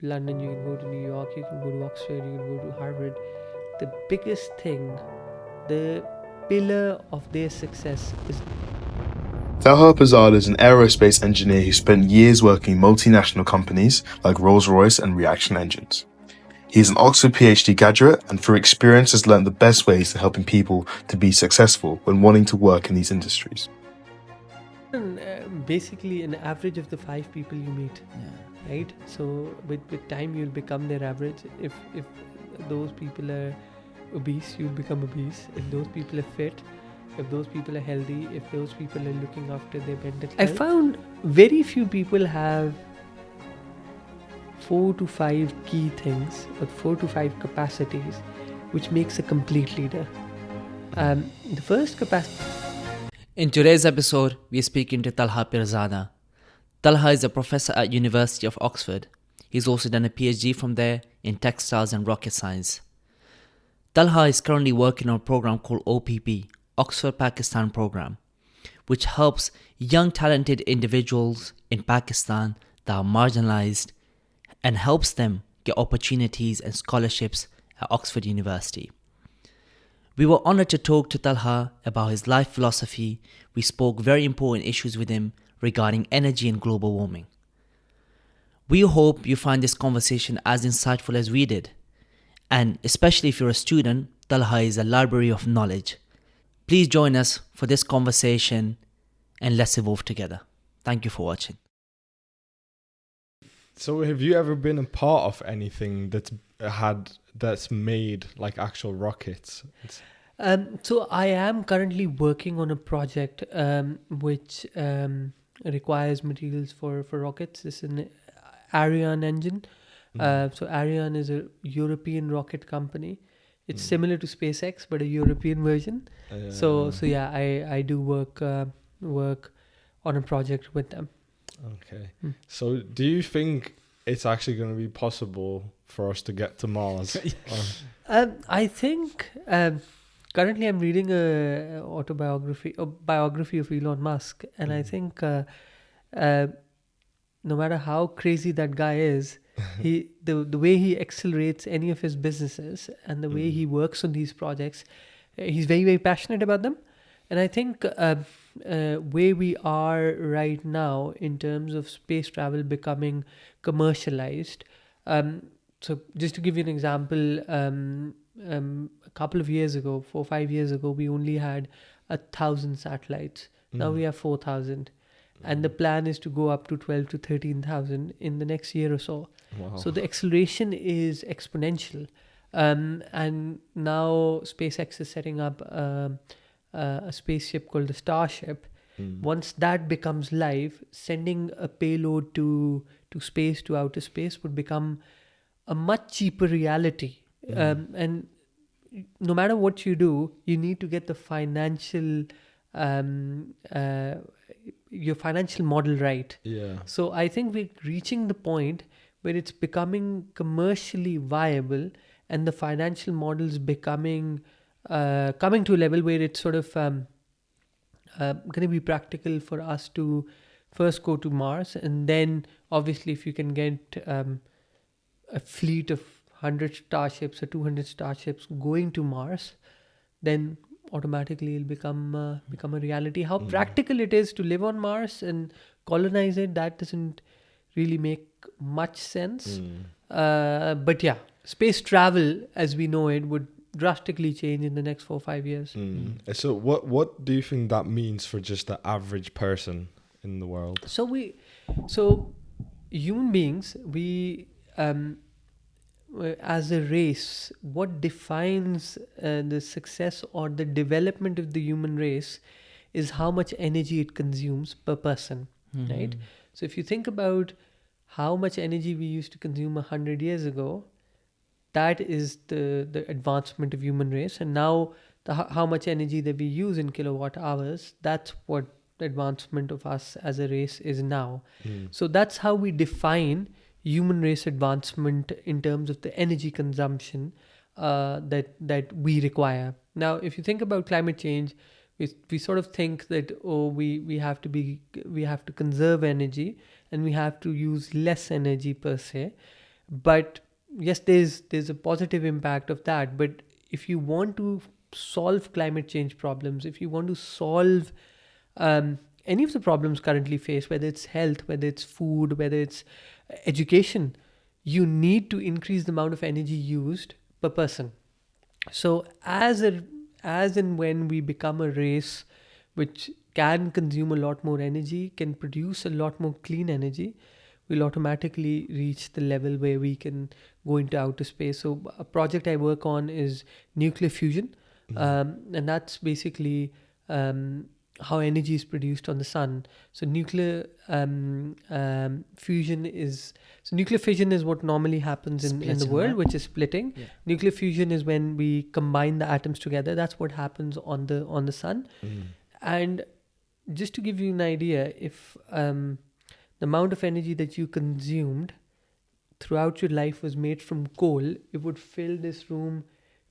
London, you can go to New York, you can go to Oxford, you can go to Harvard. The biggest thing, the pillar of their success is Talha Pirzada is an aerospace engineer who spent years working in multinational companies like Rolls-Royce and Reaction Engines. He is an Oxford PhD graduate and through experience has learned the best ways to helping people to be successful when wanting to work in these industries. basically an average of the 5 people you meet, right? So with time you'll become their average. If those people are obese, you'll become obese. If those people are fit, if those people are healthy, if those people are looking after their mental health. I found very few people have 4 to 5 key things or 4 to 5 capacities which makes a complete leader. The first capacity. In today's episode, we are speaking to Talha Pirzada. Talha is a professor at University of Oxford. He's also done a PhD from there in textiles and rocket science. Talha is currently working on a program called OPP, Oxford Pakistan Program, which helps young talented individuals in Pakistan that are marginalized and helps them get opportunities and scholarships at Oxford University. We were honored to talk to Talha about his life philosophy. We spoke very important issues with him regarding energy and global warming. We hope you find this conversation as insightful as we did. And especially if you're a student, Talha is a library of knowledge. Please join us for this conversation and let's evolve together. Thank you for watching. So have you ever been a part of anything that's made like actual rockets? So I am currently working on a project which requires materials for rockets. This is an Ariane engine. So Ariane is a European rocket company. It's similar to SpaceX, but a European version. So yeah, I do work on a project with them. Okay. So do you think it's actually going to be possible for us to get to Mars? I think currently I'm reading a biography of Elon Musk, and I think no matter how crazy that guy is, the way he accelerates any of his businesses and the way he works on these projects, he's very, very passionate about them. And I think where we are right now in terms of space travel becoming commercialized. So just to give you an example, a couple of years ago, 4 or 5 years ago, we only had 1,000 satellites. Now we have 4,000. And the plan is to go up to 12 to 13,000 in the next year or so. Wow. So the acceleration is exponential. And now SpaceX is setting up a spaceship called the Starship. Once that becomes live, sending a payload to space, to outer space, would become a much cheaper reality. And no matter what you do, you need to get the your financial model right. Yeah. So I think we're reaching the point where it's becoming commercially viable and the financial models becoming coming to a level where it's sort of going to be practical for us to first go to Mars, and then obviously if you can get a fleet of 100 starships or 200 starships going to Mars, then automatically it'll become a reality. How practical it is to live on Mars and colonize it, that doesn't really make much sense. But yeah, space travel as we know it would drastically change in the next 4 or 5 years. So what do you think that means for just the average person in the world? So human beings, we as a race, what defines the success or the development of the human race is how much energy it consumes per person, right? So if you think about how much energy we used to consume 100 years ago, that is the advancement of human race. And now how much energy that we use in kilowatt hours, that's what the advancement of us as a race is now. So that's how we define human race advancement in terms of the energy consumption that we require. Now, if you think about climate change, we sort of think that we have to conserve energy and we have to use less energy per se. but yes, there's a positive impact of that. But if you want to solve climate change problems, if you want to solve any of the problems currently faced, whether it's health, whether it's food, whether it's education, you need to increase the amount of energy used per person. So as and when we become a race which can consume a lot more energy, can produce a lot more clean energy, we'll automatically reach the level where we can go into outer space. So a project I work on is nuclear fusion, and that's basically how energy is produced on the sun. So nuclear fission is what normally happens in the Splitting, world, right? which is splitting. Yeah. Nuclear fusion is when we combine the atoms together. That's what happens on the sun. And just to give you an idea, if the amount of energy that you consumed throughout your life was made from coal, it would fill this room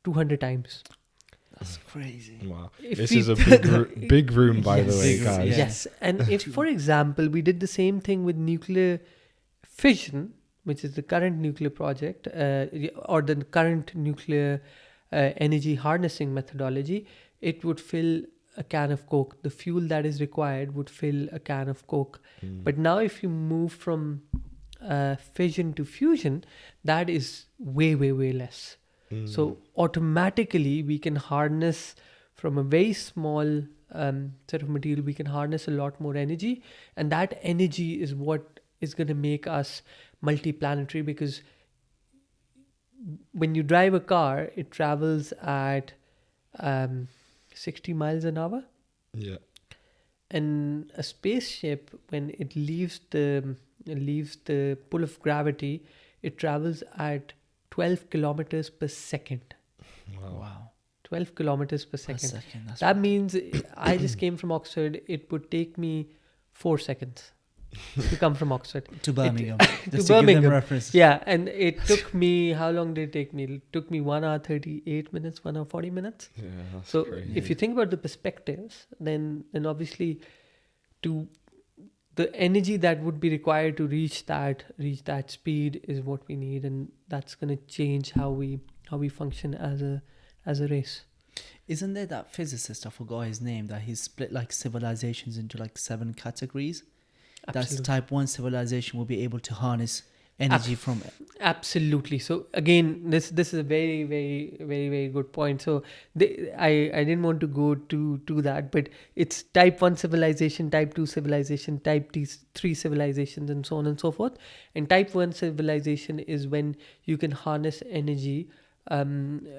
200 times. That's crazy. Wow. If This we is a took- big room, by the Yes. way, Big room, guys. yeah. Yes, and if, for example, we did the same thing with nuclear fission, which is the current nuclear project, or the current nuclear energy harnessing methodology, it would fill a can of Coke. The fuel that is required would fill a can of Coke. But now, if you move from fission to fusion, that is way, way, way less. So automatically we can harness from a very small set of material, we can harness a lot more energy, and that energy is what is going to make us multiplanetary, because when you drive a car, it travels at 60 miles an hour, Yeah. and a spaceship, when it leaves the pull of gravity, it travels at 12 kilometers per second. Wow. 12 kilometers per Per second. second. That's That means I just came from Oxford. It would take me 4 seconds to come from Oxford. to Birmingham. to Just to give Birmingham. them reference. Yeah, and it took me, how long did it take me? It took me 1 hour 38 minutes, 1 hour 40 minutes. Yeah, that's So crazy. if you think about the perspectives, then obviously the energy that would be required to reach that speed is what we need, and that's going to change how we function as a race. Isn't there that physicist, I forgot his name, that he split like civilizations into like 7 categories? That's Absolutely. type 1 civilization will be able to harness energy from Absolutely. So again, this is a very, very, very, very good point. So I didn't want to go to that, but it's type 1 civilization, type 2 civilization, type 3 civilizations, and so on and so forth. And type 1 civilization is when you can harness energy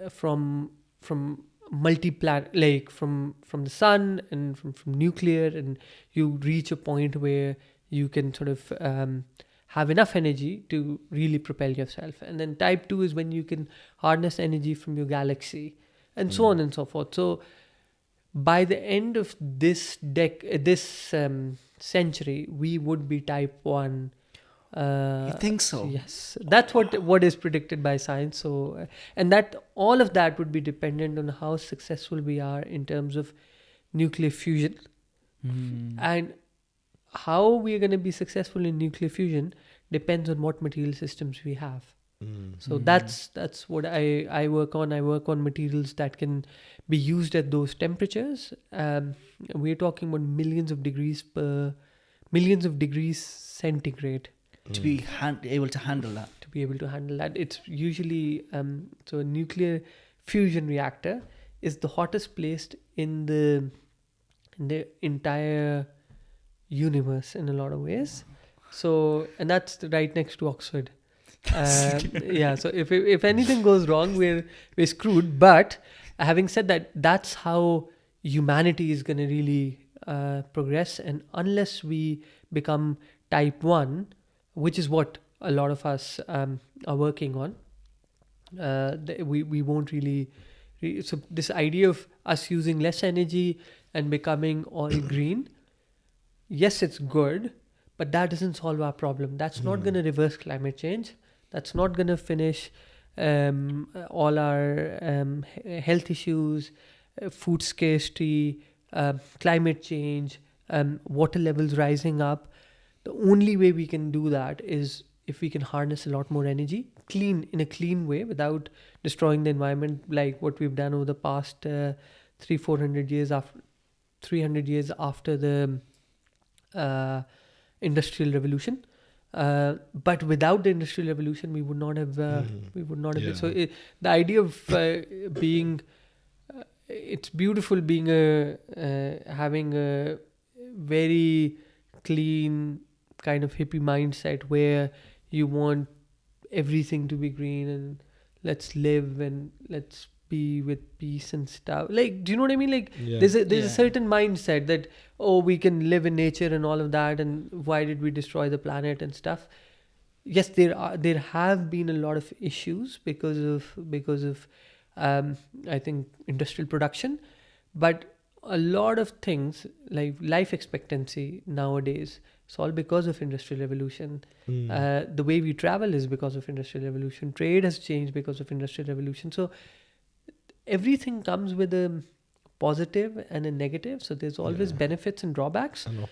from like from the sun and from nuclear, and you reach a point where you can sort of have enough energy to really propel yourself. And then type 2 is when you can harness energy from your galaxy, and so on and so forth. So by the end of this century, we would be type 1. You think so? Yes, that's what is predicted by science. So and that all of that would be dependent on how successful we are in terms of nuclear fusion. And how we are going to be successful in nuclear fusion depends on what material systems we have. So that's what I work on. I work on materials that can be used at those temperatures. We're talking about millions of degrees centigrade To be able to handle that. to be able to handle that. It's usually so a nuclear fusion reactor is the hottest place in the entire universe in a lot of ways. So, and that's right next to Oxford. Yeah. So if anything goes wrong, we're screwed. But having said that, that's how humanity is going to really progress. And unless we become type 1, which is what a lot of us are working on, we won't really. So this idea of us using less energy and becoming all green, yes, it's good, but that doesn't solve our problem. That's not going to reverse climate change. That's not going to finish all our health issues, food scarcity, climate change, water levels rising up. The only way we can do that is if we can harness a lot more energy, in a clean way, without destroying the environment, like what we've done over the past 300 years after 300 years after the industrial revolution. But without the industrial revolution, we would not have been. So the idea of being it's beautiful being having a very clean kind of hippie mindset where you want everything to be green and let's live and let's be with peace and stuff. Like, do you know what I mean? Like, there's a certain mindset that, oh, we can live in nature and all of that, and why did we destroy the planet and stuff? Yes, there have been a lot of issues because of I think industrial production, but a lot of things like life expectancy nowadays, it's all because of industrial revolution. The way we travel is because of industrial revolution. Trade has changed because of industrial revolution. So everything comes with a positive and a negative. So there's always benefits and drawbacks. An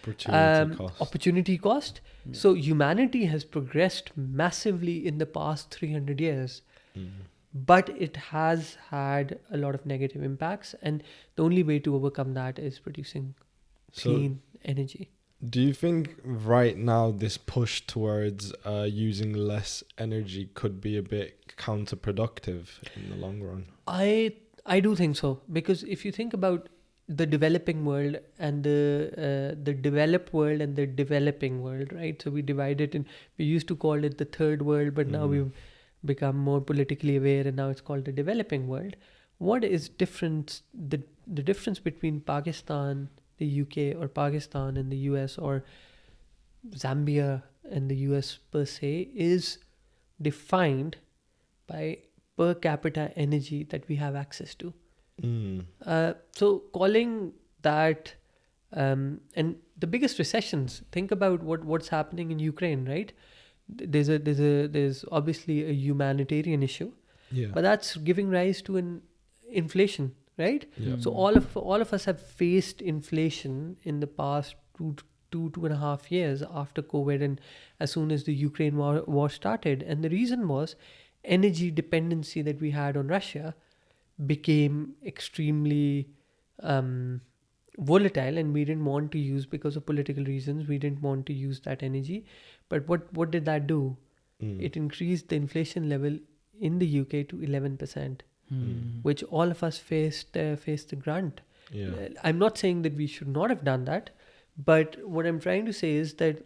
opportunity cost. So humanity has progressed massively in the past 300 years. But it has had a lot of negative impacts, and the only way to overcome that is producing clean energy. Do you think right now this push towards using less energy could be a bit counterproductive in the long run? I do think so, because if you think about the developing world and the developed world and the developing world, right? So we divide it in. We used to call it the third world, but now we've become more politically aware, and now it's called the developing world. What is different? The difference between Pakistan, the UK, or Pakistan and the US, or Zambia and the US per se, is defined by per capita energy that we have access to. So calling that, and the biggest recessions. Think about what's happening in Ukraine, right? There's obviously a humanitarian issue, but that's giving rise to an inflation, right? So all of us have faced inflation in the past two and a half years after COVID, and as soon as the Ukraine war started. And the reason was energy dependency that we had on Russia became extremely volatile, and we didn't want to use, because of political reasons, we didn't want to use that energy. But what did that do? It increased the inflation level in the UK to 11%, which all of us faced the grunt. I'm not saying that we should not have done that, but what I'm trying to say is that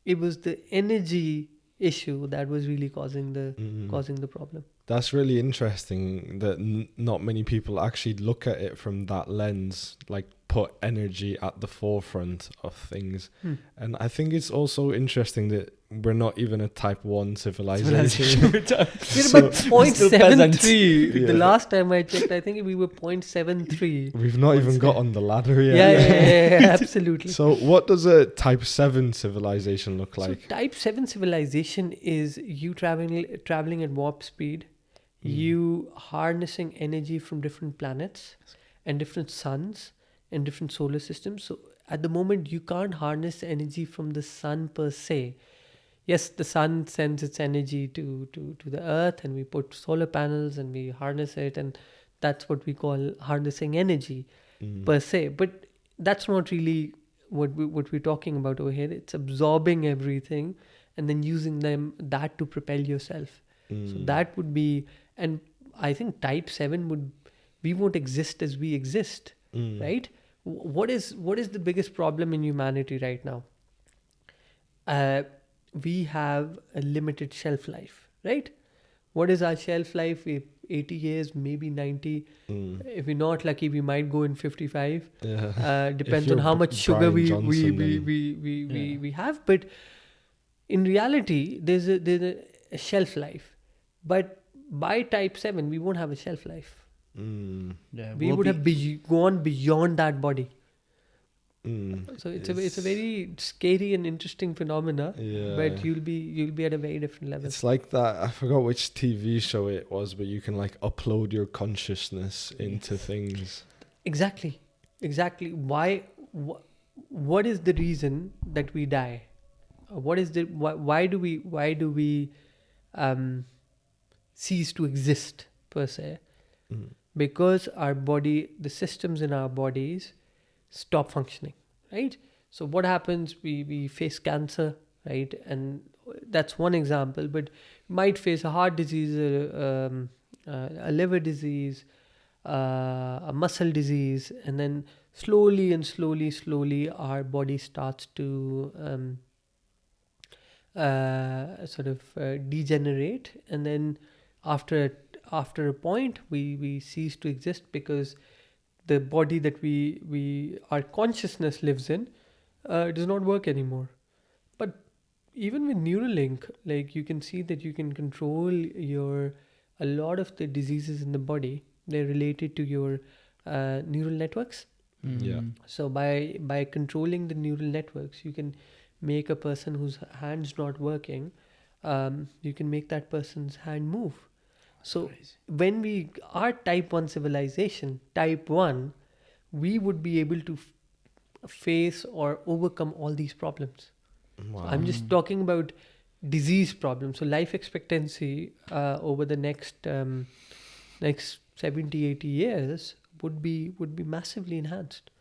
it was the energy issue that was really causing the problem. That's really interesting that not many people actually look at it from that lens, like put energy at the forefront of things. And I think it's also interesting that we're not even a type 1 civilization. We're about 0.73. The last time I checked, I think we were 0.73. We've not even got on the ladder yet. Yeah, absolutely. So what does a type 7 civilization look like? So type 7 civilization is you traveling at warp speed, you harnessing energy from different planets and different suns and different solar systems. So at the moment, you can't harness energy from the sun per se. Yes, the sun sends its energy to the earth, and we put solar panels and we harness it, and that's what we call harnessing energy per se. But that's not really what we're talking about over here. It's absorbing everything and then using that to propel yourself. So that would be, and I think type 7 we won't exist as we exist, right? What is the biggest problem in humanity right now? We have a limited shelf life, right? What is our shelf life? 80 years, maybe 90. If we're not lucky, we might go in 55. Depends on how much sugar we have. But in reality, there's a shelf life. But by type 7, we won't have a shelf life. We would have gone beyond that body. So it's a very scary and interesting phenomena, but you'll be at a very different level. It's like that. I forgot which TV show it was, but you can like upload your consciousness into things. Exactly. Why? What is the reason that we die? what is the why do we cease to exist per se? Because our body, the systems in our bodies stop functioning, right? So what happens? We face cancer, right? And that's one example, but might face a heart disease, a liver disease, a muscle disease, and then slowly our body starts to degenerate, and then after a point we cease to exist, because the body that we our consciousness lives in does not work anymore. But even with Neuralink, like, you can see that you can control a lot of the diseases in the body. They're related to your neural networks. Yeah. So by controlling the neural networks, you can make a person whose hand's not working, you can make that person's hand move. So when we are type 1 civilization, type 1, we would be able to face or overcome all these problems. Wow. I'm just talking about disease problems. So life expectancy over the next 70-80 years would be massively enhanced.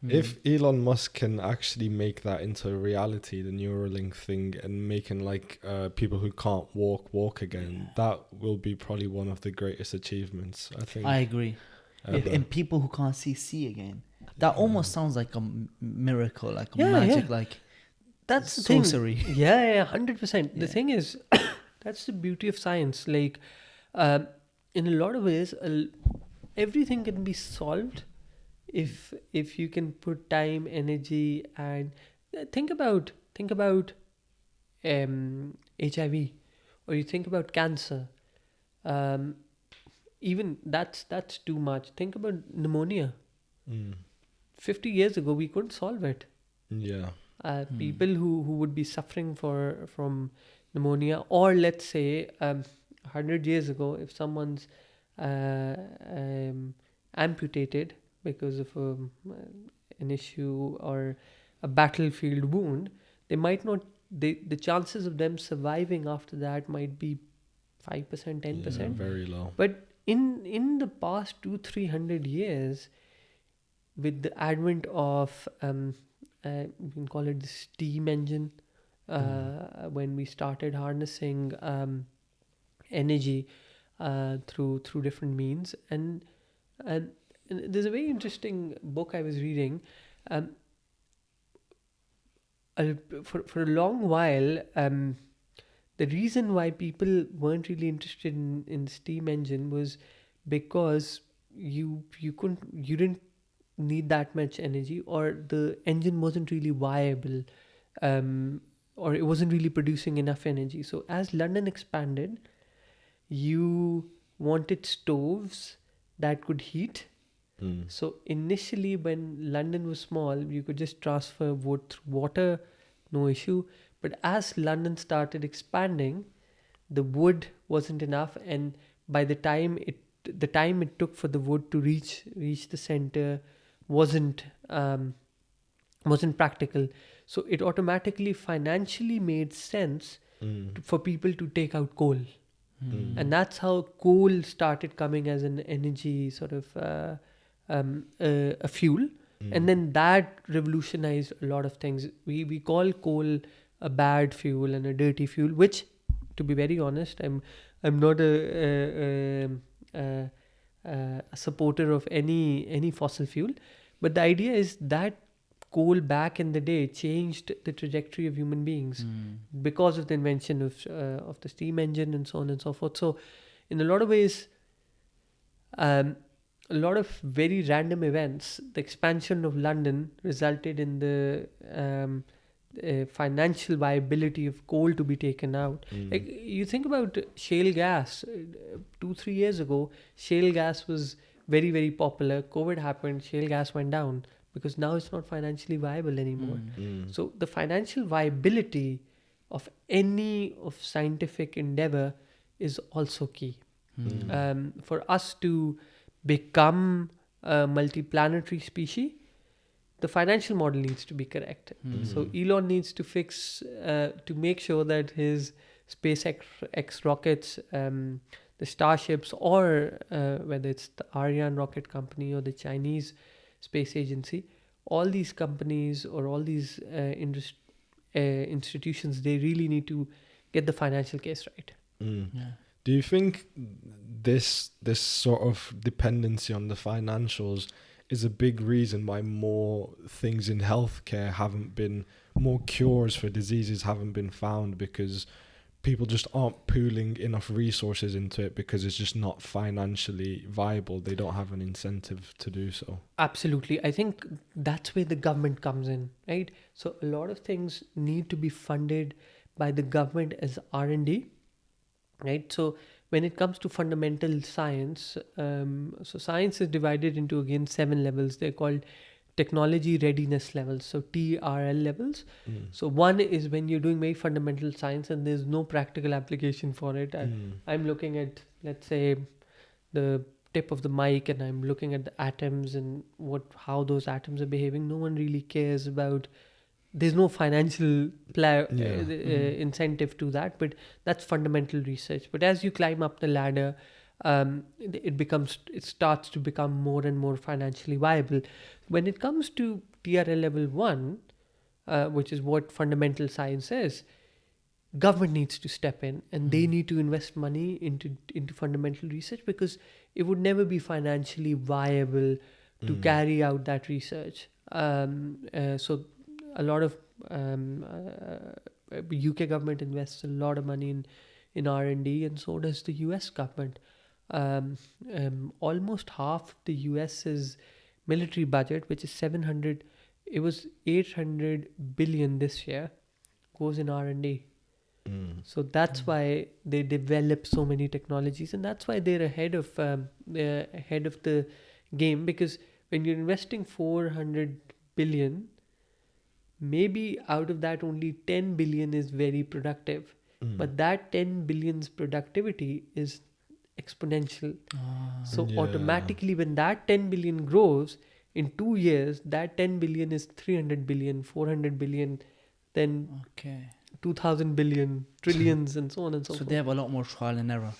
If Elon Musk can actually make that into a reality, the Neuralink thing, and making like people who can't walk again, that will be probably one of the greatest achievements, I think. I agree. And people who can't see again. That almost sounds like a miracle, like a magic, like that's the sorcery. thing. Yeah, 100%. The thing is, that's the beauty of science. Like, in a lot of ways, everything can be solved if you can put time, energy, and think about HIV, or you think about cancer. Even that's too much. Think about pneumonia. 50 years ago, we couldn't solve it. Yeah. People who would be suffering from pneumonia, or let's say 100 years ago, if someone's amputated because of an issue or a battlefield wound, they might not. The chances of them surviving after that might be 5%, 10%. Yeah, very low. But in the past 200-300 years, with the advent of you can call it the steam engine, when we started harnessing energy through different means, and there's a very interesting book I was reading. For a long while, the reason why people weren't really interested in the steam engine was because you didn't need that much energy, or the engine wasn't really viable, or it wasn't really producing enough energy. So as London expanded, you wanted stoves that could heat. So initially, when London was small, you could just transfer wood through water, no issue. But as London started expanding, the wood wasn't enough, and by the time it took for the wood to reach the center wasn't practical. So it automatically financially made sense for people to take out coal. And that's how coal started coming as an energy sort of a fuel. And then that revolutionized a lot of things. We call coal a bad fuel and a dirty fuel, which, to be very honest, I'm not a supporter of any fossil fuel. But the idea is that coal back in the day changed the trajectory of human beings because of the invention of the steam engine and so on and so forth. So in a lot of ways, a lot of very random events, the expansion of London resulted in the financial viability of coal to be taken out. Like, you think about shale gas. 2-3 years ago, shale gas was very, very popular. COVID happened, shale gas went down, because now it's not financially viable anymore. So the financial viability of any of scientific endeavor is also key. For us to become a multiplanetary species, the financial model needs to be correct. So Elon needs to fix to make sure that his SpaceX rockets, the Starships, or whether it's the Ariane rocket company or the Chinese space agency, all these companies or all these institutions, they really need to get the financial case right. Yeah. Do you think this sort of dependency on the financials is a big reason why more things in healthcare haven't been, more cures for diseases haven't been found, because people just aren't pooling enough resources into it because it's just not financially viable? They don't have an incentive to do so. Absolutely. I think that's where the government comes in, right? So a lot of things need to be funded by the government as R&D, right? So when it comes to fundamental science, so science is divided into, again, 7 levels. They're called technology readiness levels, so TRL levels. So one is when you're doing very fundamental science and there's no practical application for it. I'm looking at, let's say, the tip of the mic, and I'm looking at the atoms and how those atoms are behaving. No one really cares about, there's no financial incentive to that, but that's fundamental research. But as you climb up the ladder, it starts to become more and more financially viable. When it comes to TRL level 1, which is what fundamental science is, government needs to step in, and they need to invest money into fundamental research, because it would never be financially viable to carry out that research. So a lot of UK government invests a lot of money in R&D, and so does the US government. Almost half the US's military budget, which is 800 billion this year, goes in R&D. So that's why they develop so many technologies, and that's why they're ahead of the game. Because when you're investing 400 billion, maybe out of that only 10 billion is very productive, but that 10 billion's productivity is exponential. So automatically, when that 10 billion grows in 2 years, that 10 billion is 300 billion, 400 billion, then 2000 billion, trillions, and so on and so forth. So they have a lot more trial and error.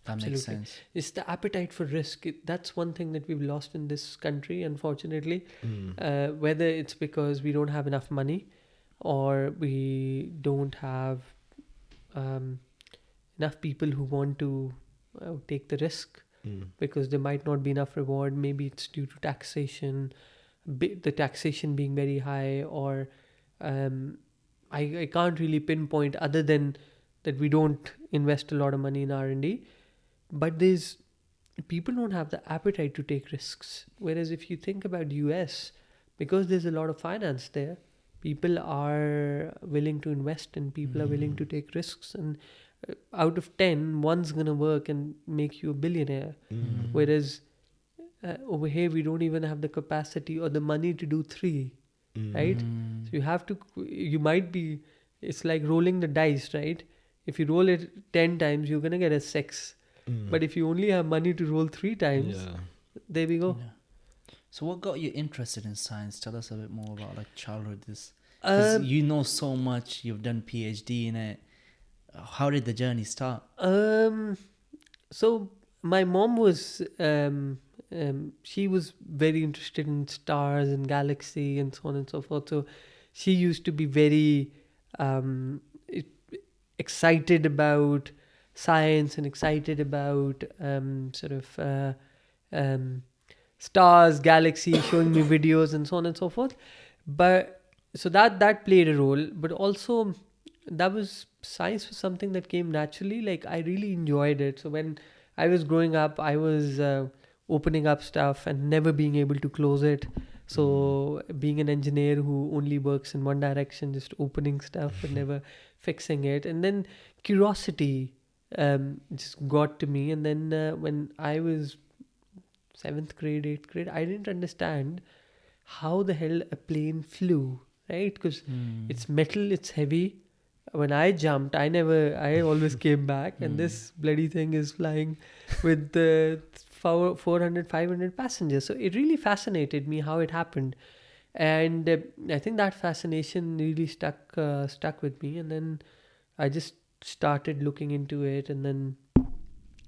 That Absolutely. makes sense. It's the appetite for risk. That's one thing that we've lost in this country, unfortunately. Whether it's because we don't have enough money, or we don't have enough people who want to take the risk, because there might not be enough reward. Maybe it's due to taxation, the taxation being very high, or I can't really pinpoint, other than that we don't invest a lot of money in R&D. But people don't have the appetite to take risks. Whereas if you think about US, because there's a lot of finance there, people are willing to invest, and people are willing to take risks. And out of 10, one's going to work and make you a billionaire. Whereas over here, we don't even have the capacity or the money to do 3, right? So it's like rolling the dice, right? If you roll it 10 times, you're going to get a 6. But if you only have money to roll 3 times, there we go. Yeah. So what got you interested in science? Tell us a bit more about childhood. Because you know so much. You've done PhD in it. How did the journey start? So my mom was, she was very interested in stars and galaxy and so on and so forth. So she used to be very excited about science and excited about stars, galaxy, showing me videos and so on and so forth. But so that played a role, but also science was something that came naturally. I really enjoyed it. So when I was growing up, I was opening up stuff and never being able to close it. So being an engineer who only works in one direction, just opening stuff but never fixing it. And then curiosity just got to me. And then when I was 7th grade, 8th grade, I didn't understand how the hell a plane flew, right? Because it's metal, it's heavy. When I jumped, I always came back, and this bloody thing is flying with 400, 500 passengers. So it really fascinated me how it happened. and I think that fascination really stuck with me, and then I just started looking into it, and then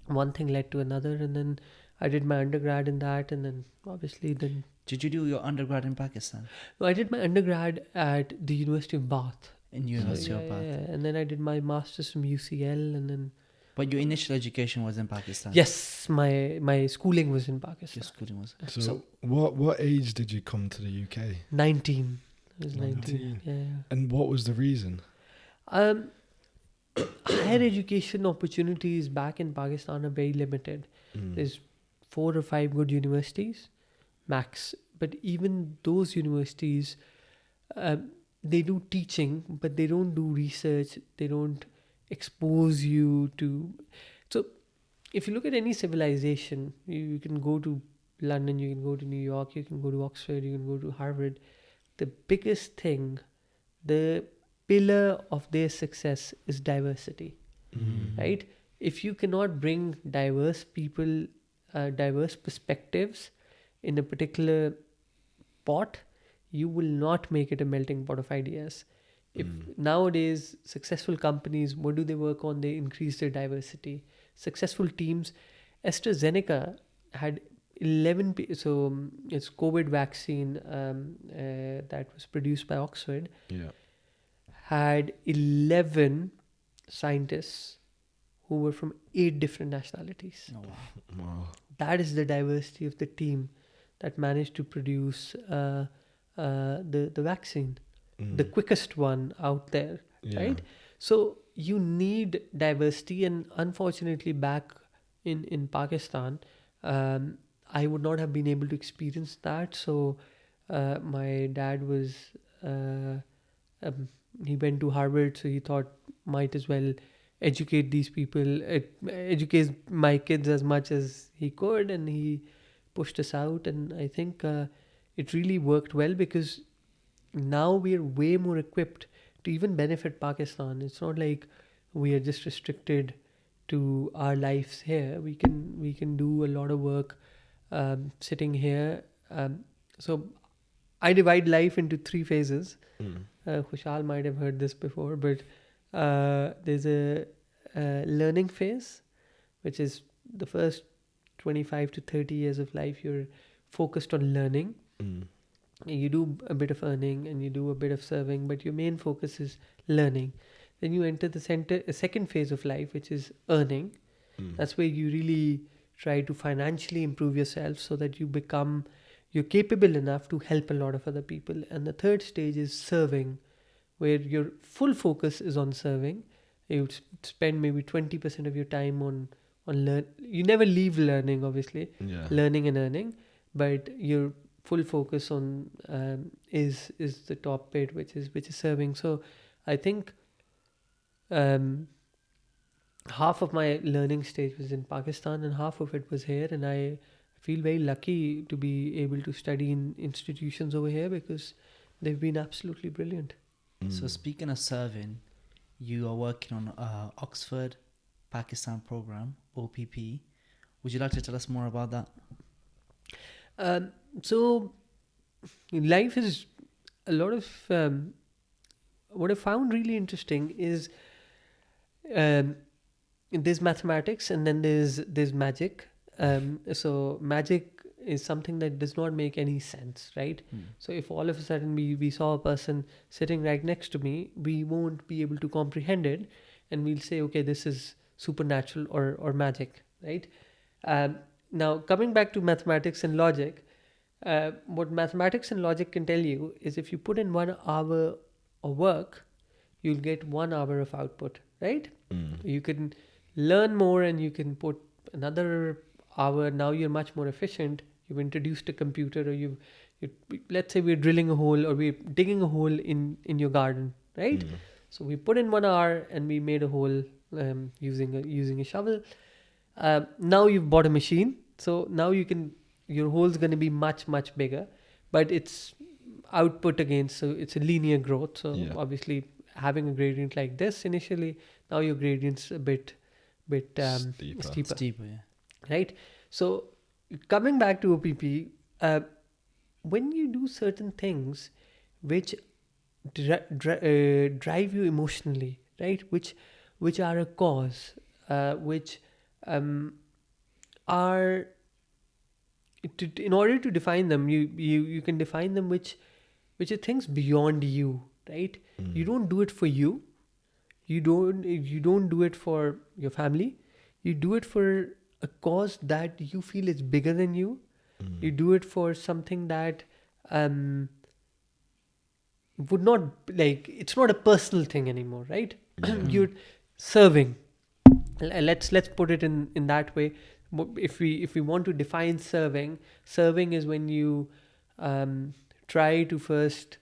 one thing led to another, and then I did my undergrad in that, and then obviously then Did you do your undergrad in Pakistan? no, I did my undergrad at the University of Bath. In So, University yeah, of Bath? yeah, and then I did my masters from UCL, and then But your initial education was in Pakistan? yes, my schooling was in Your Pakistan. schooling was. So, what age did you come to the UK? 19. I was 19. 19. Yeah. And what was the reason? Um, higher education opportunities back in Pakistan are very limited. Mm. There's 4 or 5 good universities, max. But even those universities, they do teaching, but they don't do research. They don't expose you to. So, if you look at any civilization, you can go to London, you can go to New York, you can go to Oxford, you can go to Harvard. The biggest thing, the pillar of their success is diversity, right? If you cannot bring diverse people, diverse perspectives in a particular pot, you will not make it a melting pot of ideas. If nowadays successful companies, what do they work on? They increase their diversity. Successful teams, AstraZeneca had 11 it's COVID vaccine that was produced by Oxford, Yeah. had 11 scientists who were from 8 different nationalities. Oh, wow. Wow. That is the diversity of the team that managed to produce the vaccine, the quickest one out there, Yeah. right? So you need diversity, and unfortunately, back in Pakistan, I would not have been able to experience that. So my dad was he went to Harvard, so he thought might as well educate these people, educate my kids as much as he could, and he pushed us out. And I think it really worked well, because now we're way more equipped to even benefit Pakistan. It's not like we are just restricted to our lives here. We can do a lot of work sitting here. So I divide life into 3 phases. Khushal might have heard this before, but there's a learning phase, which is the first 25 to 30 years of life. You're focused on learning. You do a bit of earning and you do a bit of serving, but your main focus is learning. Then you enter the second phase of life, which is earning. That's where you really try to financially improve yourself so that you're capable enough to help a lot of other people. And the third stage is serving, where your full focus is on serving. You would spend maybe 20% of your time on learn. You never leave learning, obviously, Yeah. learning and earning, but your full focus on is the top bit, which is serving. So I think half of my learning stage was in Pakistan and half of it was here, and I feel very lucky to be able to study in institutions over here, because they've been absolutely brilliant. So speaking of serving, you are working on Oxford Pakistan program, OPP. Would you like to tell us more about that? So life is a lot of what I found really interesting is there's mathematics and then there's magic. So magic is something that does not make any sense, right? So if all of a sudden we saw a person sitting right next to me, we won't be able to comprehend it, and we'll say, okay, this is supernatural or magic, right? Now coming back to mathematics and logic, what mathematics and logic can tell you is if you put in 1 hour of work, you'll get 1 hour of output, right? You can learn more and you can put another hour. Now you're much more efficient. You've introduced a computer, or you let's say we're drilling a hole or we're digging a hole in your garden, right? So we put in 1 hour and we made a hole using a shovel. Now you've bought a machine, so now your hole's going to be much bigger, but it's output again, so it's a linear growth. So Yeah. obviously having a gradient like this initially, now your gradient's a bit steeper, Steeper, yeah. right? So coming back to OPP, when you do certain things which drive you emotionally, right? Which are a cause, which are in order to define them, you can define them which are things beyond you, right? You don't do it for you. You don't do it for your family. You do it for a cause that you feel is bigger than you. You do it for something that um would not, like, it's not a personal thing anymore, right? You're serving. Let's put it in that way. If we want to define serving is when you try to first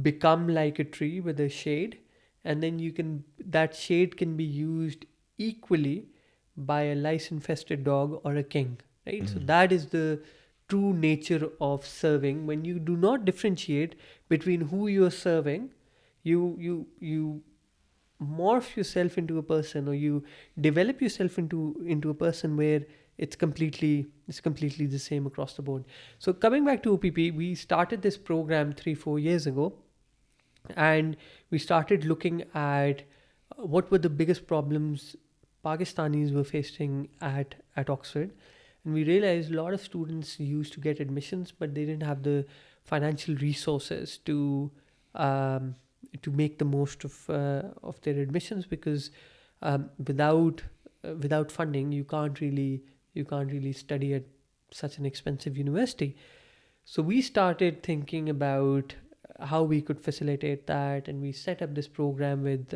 become like a tree with a shade, and then that shade can be used equally by a lice infested dog or a king, right? So that is the true nature of serving. When you do not differentiate between who you're serving, you morph yourself into a person, or you develop yourself into a person where it's completely the same across the board. So coming back to OPP, we started this program 3-4 years ago, and we started looking at what were the biggest problems Pakistanis were facing at Oxford. And we realized a lot of students used to get admissions, but they didn't have the financial resources to make the most of their admissions, because without funding you can't really study at such an expensive university. So we started thinking about how we could facilitate that, and we set up this program with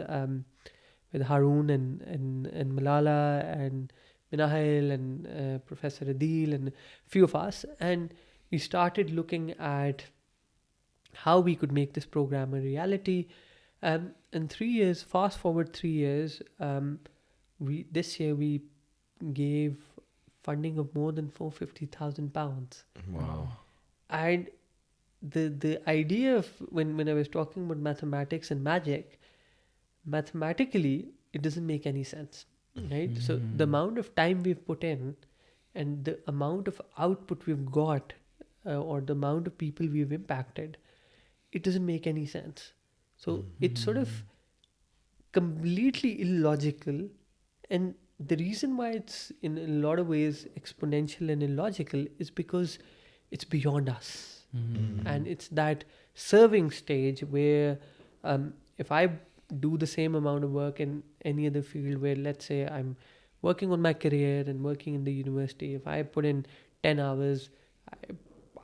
Haroon and Malala and Minahil and Professor Adil and a few of us, and we started looking at how we could make this program a reality. In 3 years, fast forward 3 years, this year we gave funding of more than £450,000. Wow. And the idea of when I was talking about mathematics and magic, mathematically it doesn't make any sense, right? So the amount of time we've put in and the amount of output we've got, or the amount of people we've impacted, it doesn't make any sense. So it's sort of completely illogical. And the reason why it's in a lot of ways exponential and illogical is because it's beyond us. And it's that serving stage where if I do the same amount of work in any other field, where let's say I'm working on my career and working in the university, if I put in 10 hours,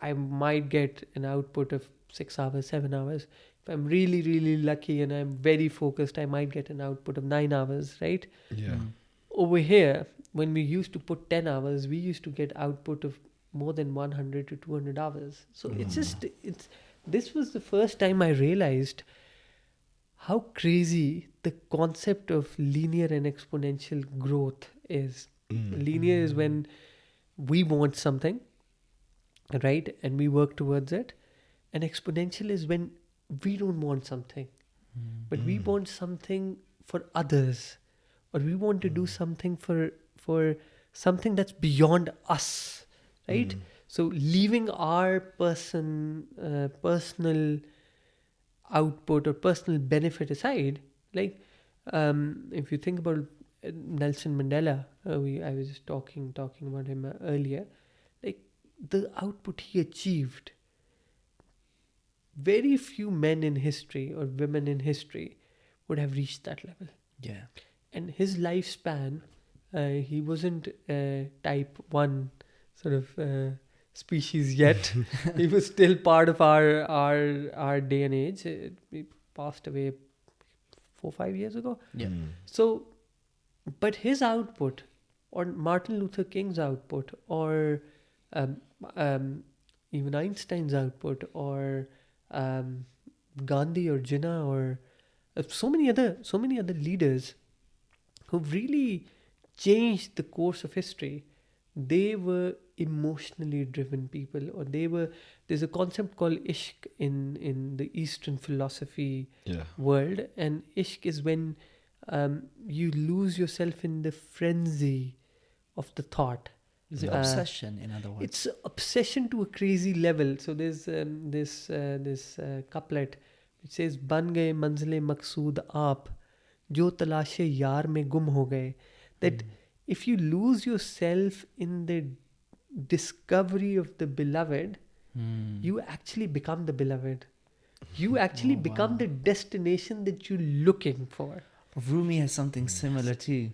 I might get an output of 6 hours, 7 hours. If I'm really, really lucky and I'm very focused, I might get an output of 9 hours, right? Yeah. Over here, when we used to put 10 hours, we used to get output of more than 100 to 200 hours. So this was the first time I realized how crazy the concept of linear and exponential growth is. Linear is when we want something, right? And we work towards it. And exponential is when we don't want something, but we want something for others, or we want to do something for something that's beyond us, right? So leaving our personal output or personal benefit aside, like if you think about Nelson Mandela, I was just talking about him earlier, like the output he achieved, very few men in history or women in history would have reached that level. Yeah. And his lifespan, he wasn't type 1 sort of species yet. He was still part of our day and age. He passed away 4-5 years ago. Yeah. So, but his output, or Martin Luther King's output, or even Einstein's output, or Gandhi or Jinnah, or so many other leaders who've really changed the course of history, they were emotionally driven people, or there's a concept called ishq in the Eastern philosophy world, and ishq is when you lose yourself in the frenzy of the thought. Is it Uh, obsession, in other words? It's obsession to a crazy level. So there's this couplet which says ban gaye manzile maqsood aap jo talashe yaar mein gum ho gaye. That if you lose yourself in the discovery of the beloved, you actually become the beloved. You actually Oh, become wow. the destination that you're looking for. Rumi has something similar too.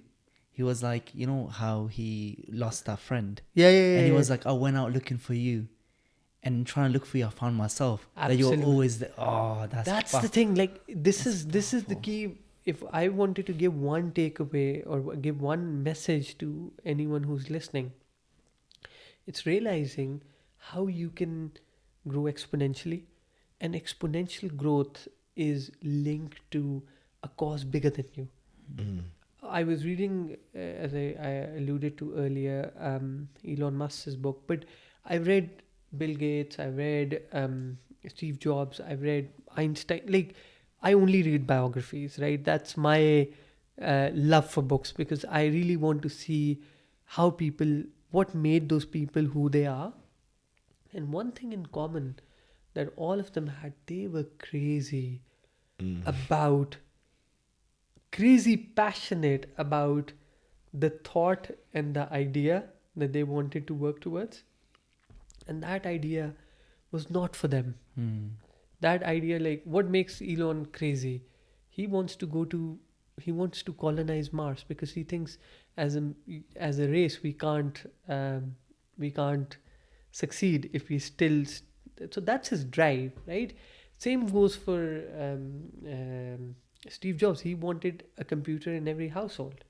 He was like, you know how he lost that friend, Yeah, yeah, and he yeah, was yeah. like, I went out looking for you, and trying to look for you, I found myself. That you're Absolutely. always there. Oh, That's the thing. Like this That's is the powerful. key. If I wanted to give one takeaway or give one message to anyone who's listening, it's realizing how you can grow exponentially, and exponential growth is linked to a cause bigger than you. I was reading, as I alluded to earlier, Elon Musk's book, but I've read Bill Gates, I've read Steve Jobs, I've read Einstein. Like, I only read biographies, right? That's my love for books, because I really want to see how people, what made those people who they are. And one thing in common that all of them had, they were about crazy passionate about the thought and the idea that they wanted to work towards, and that idea was not for them. That idea, like, what makes Elon crazy, he wants to go to, he wants to colonize Mars, because he thinks as a race we can't succeed if we still so that's his drive, right? Same goes for Steve Jobs. He wanted a computer in every household,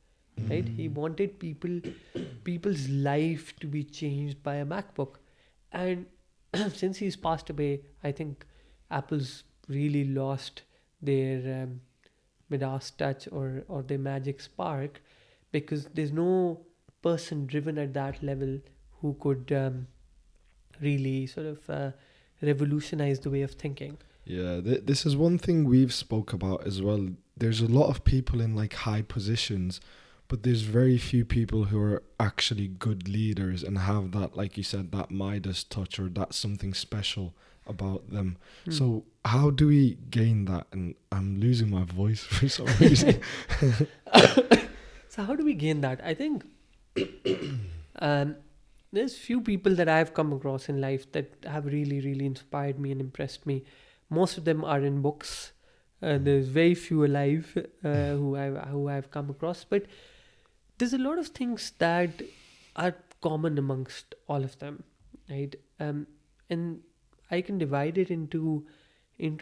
right? He wanted people's life to be changed by a MacBook. And since he's passed away, I think Apple's really lost their Midas touch, or their magic spark, because there's no person driven at that level who could really sort of revolutionize the way of thinking. Yeah, this is one thing we've spoke about as well. There's a lot of people in like high positions, but there's very few people who are actually good leaders and have that, like you said, that Midas touch, or that something special about them. So how do we gain that? And I'm losing my voice for some reason. So how do we gain that? I think there's few people that I've come across in life that have really, really inspired me and impressed me. Most of them are in books. There's very few alive who I've come across, but there's a lot of things that are common amongst all of them, right? And I can divide it into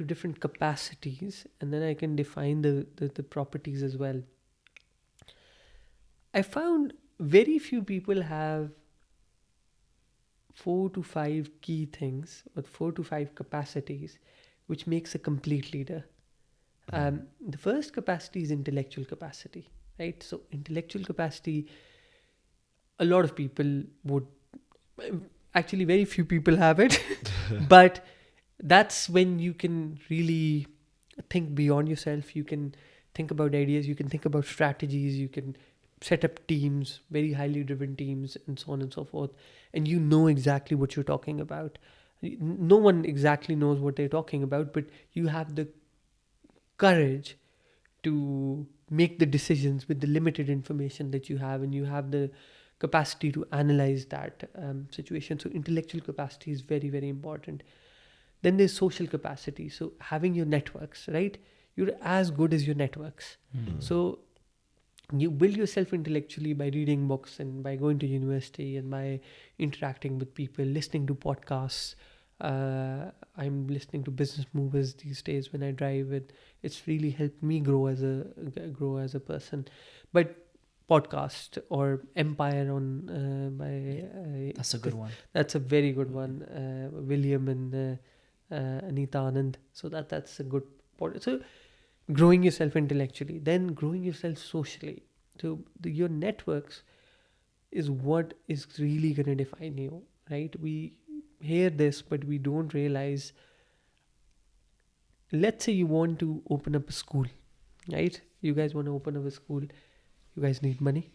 different capacities, and then I can define the properties as well. I found very few people have 4 to 5 key things, or 4 to 5 capacities, which makes a complete leader. The first capacity is intellectual capacity, right? So intellectual capacity, a lot of people would, actually very few people have it, but that's when you can really think beyond yourself. You can think about ideas, you can think about strategies, you can set up teams, very highly driven teams, and so on and so forth, and you know exactly what you're talking about. No one exactly knows what they're talking about, but you have the courage to make the decisions with the limited information that you have, and you have the capacity to analyze that situation. So intellectual capacity is very, very important. Then there's social capacity, so having your networks, right? You're as good as your networks. So you build yourself intellectually by reading books, and by going to university, and by interacting with people, listening to podcasts. I'm listening to business movers these days when I drive, and it's really helped me grow as a person. But podcast or Empire on by That's a good one. that's a very good one. William and Anita Anand. So that's a good podcast. So growing yourself intellectually, then growing yourself socially. So your networks is what is really going to define you, right? We hear this, but we don't realize. Let's say you want to open up a school, right? You guys want to open up a school. You guys need money.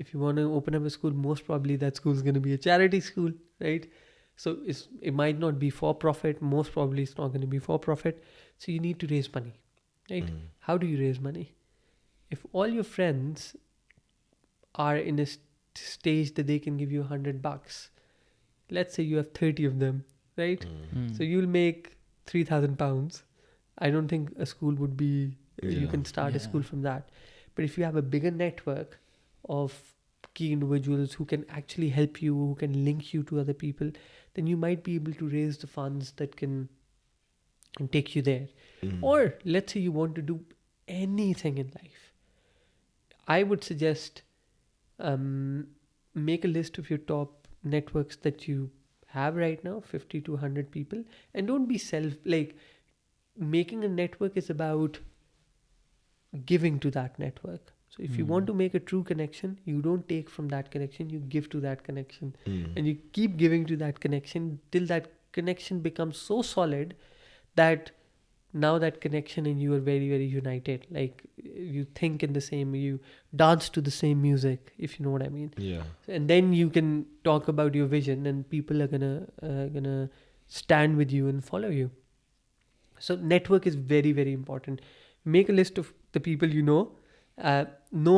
if you want to open up a school, most probably that school is going to be a charity school, right? So it might not be for profit. Most probably it's not going to be for profit. So you need to raise money, right? How do you raise money? If all your friends are in a stage that they can give you $100, let's say you have 30 of them, right? Mm. So you'll make £3,000. I don't think a school would be, you Yeah. can start a Yeah. school from that. But if you have a bigger network of key individuals who can actually help you, who can link you to other people, then you might be able to raise the funds that can take you there. Or let's say you want to do anything in life. I would suggest make a list of your top networks that you have right now, 50 to 100 people, and don't be making a network is about giving to that network. So if you want to make a true connection, you don't take from that connection, you give to that connection. And you keep giving to that connection till that connection becomes so solid that now that connection and you are very, very united. Like you think in the same, you dance to the same music, if you know what I mean. Yeah. And then you can talk about your vision, and people are gonna stand with you and follow you. So network is very, very important. Make a list of the people you know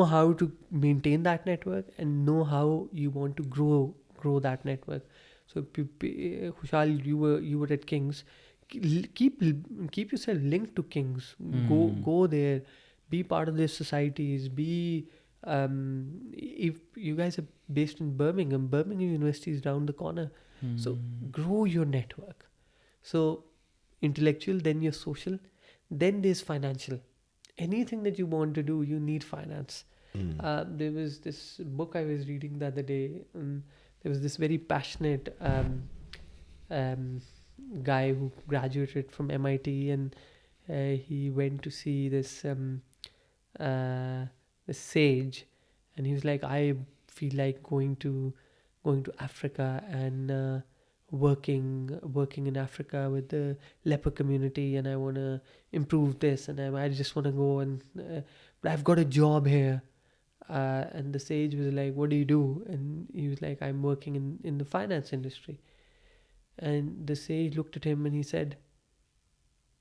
how to maintain that network, and know how you want to grow that network. So Khushal, you were at King's. Keep yourself linked to King's. Go there, be part of their societies. If you guys are based in Birmingham University is down the corner. So grow your network. So intellectual, then your social, then there's financial. Anything that you want to do, you need finance. There was this book I was reading the other day. There was this very passionate guy who graduated from MIT, and he went to see this sage, and he was like, I feel like going to Africa and working in Africa with the leper community, and I want to improve this, and I just want to go, and but I've got a job here. And the sage was like, what do you do? And he was like, I'm working in the finance industry. And the sage looked at him and he said,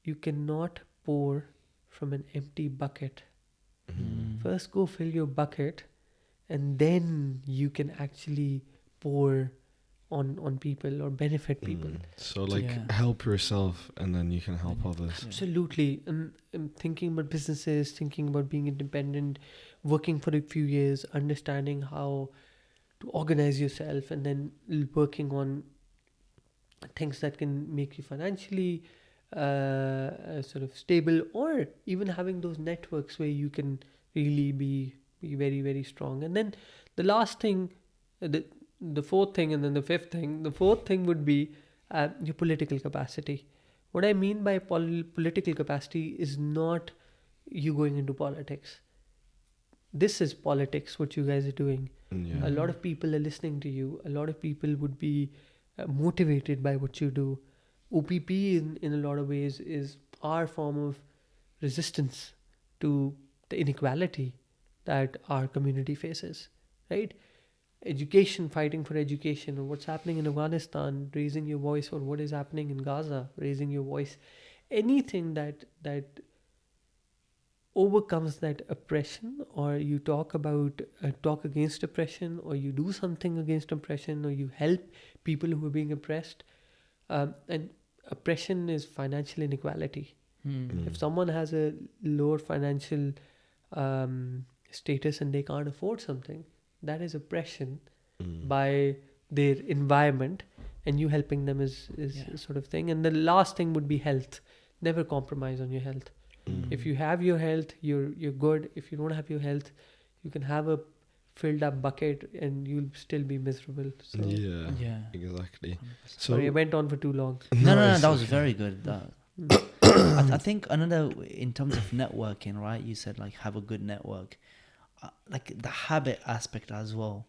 you cannot pour from an empty bucket. First go fill your bucket, and then you can actually pour on people or benefit people. So like Yeah. help yourself, and then you can help others. Absolutely. Thinking about businesses, thinking about being independent, working for a few years, understanding how to organize yourself, and then working on things that can make you financially sort of stable, or even having those networks where you can really be very, very strong. And then the last thing, the fourth thing, and then the fifth thing. The fourth thing would be your political capacity. What I mean by political capacity is not you going into politics. This is politics, what you guys are doing. Yeah. A lot of people are listening to you. A lot of people would be motivated by what you do. OPP in a lot of ways is our form of resistance to the inequality that our community faces, right? Education, fighting for education, or what's happening in Afghanistan, raising your voice, or what is happening in Gaza, raising your voice. Anything that overcomes that oppression, or you talk against oppression, or you do something against oppression, or you help people who are being oppressed. And oppression is financial inequality. If someone has a lower financial status and they can't afford something, that is oppression by their environment, and you helping them is a sort of thing. And the last thing would be health. Never compromise on your health. If you have your health, you're good. If you don't have your health, you can have a filled up bucket and you'll still be miserable. So, Yeah. Exactly. So sorry, I went on for too long. No, it's that was okay. very good. I think another, in terms of networking, right? You said like have a good network, like the habit aspect as well.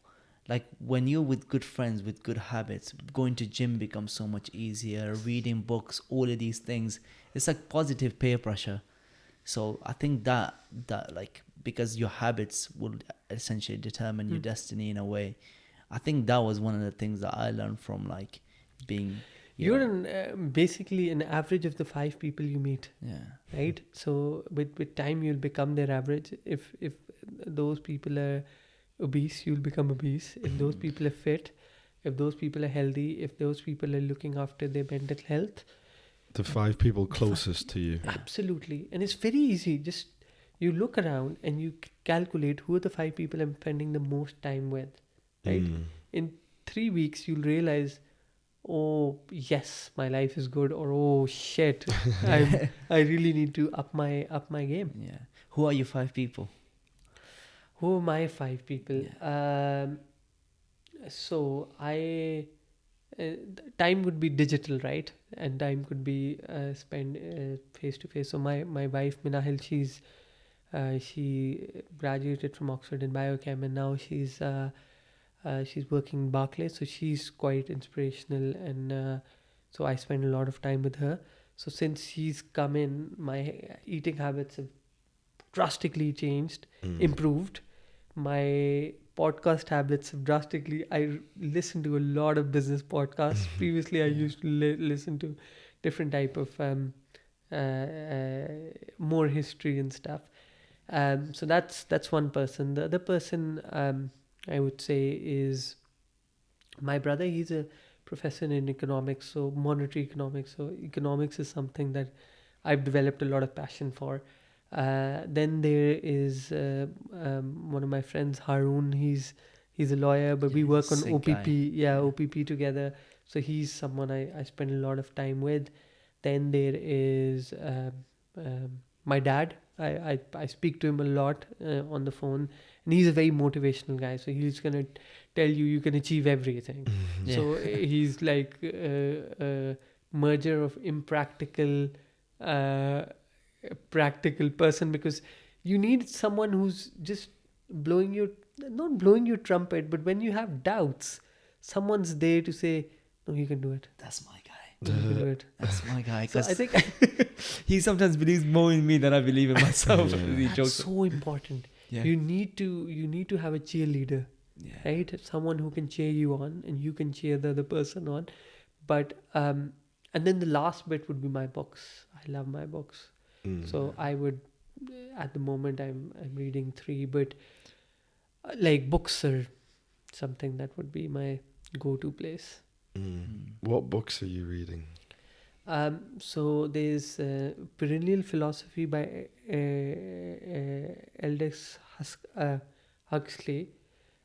Like when you're with good friends with good habits, going to gym becomes so much easier. Reading books, all of these things, it's like positive peer pressure. So I think that like because your habits will essentially determine your Hmm. destiny in a way. I think that was one of the things that I learned from like being, You're basically an average of the 5 people you meet, yeah, right? So with time you'll become their average. If those people are obese, you'll become obese. If those people are fit, if those people are healthy, if those people are looking after their mental health, The 5 people closest to you. absolutely. And it's very easy. Just you look around and you calculate who are the 5 people I'm spending the most time with, right? Mm. In 3 weeks, you'll realize, oh yes, my life is good, or oh shit, I really need to up my game. yeah. Who are your 5 people? Who are my 5 people? Yeah. So I time would be digital, right? And time could be spent face to face. So my wife Minahil, she graduated from Oxford in biochem, and now she's working in Barclays. So she's quite inspirational, and so I spend a lot of time with her. So since she's come in, my eating habits have drastically changed, improved. My podcast habits have drastically. I listen to a lot of business podcasts. Previously, I used to listen to different type of more history and stuff. So that's one person. The other person I would say is my brother. He's a professor in economics, so monetary economics. So economics is something that I've developed a lot of passion for. Then there is one of my friends, Haroon. He's a lawyer, but we Yeah, work on sick OPP. guy. Yeah, Yeah. OPP together. So he's someone I spend a lot of time with. Then there is my dad. I speak to him a lot on the phone, and he's a very motivational guy. So he's gonna tell you can achieve everything. Yeah. So he's like a merger of impractical, uh, practical person, because you need someone who's just blowing your not blowing your trumpet, but when you have doubts, someone's there to say, "No, you can do it. That's my guy. No, you can do it." That's my guy. So I Because think he sometimes believes more in me than I believe in myself. Yeah. He that's jokes. so important. Yeah. You need to have a cheerleader, Yeah. right? Someone who can cheer you on, and you can cheer the other person on. But and then the last bit would be my books. I love my books. So I would, at the moment, I'm reading 3, but like books are something that would be my go-to place. What books are you reading? So there's Perennial Philosophy by Aldous Huxley.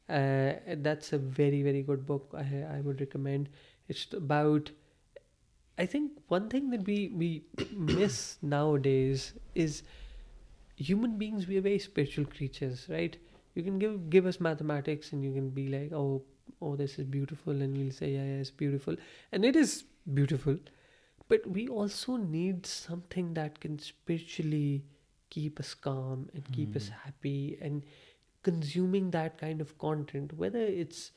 That's a very, very good book. I would recommend. It's about, I think one thing that we miss nowadays is human beings. We are very spiritual creatures, right? You can give us mathematics, and you can be like, oh, this is beautiful, and we'll say, yeah, it's beautiful, and it is beautiful. But we also need something that can spiritually keep us calm and keep us happy, and consuming that kind of content, whether it's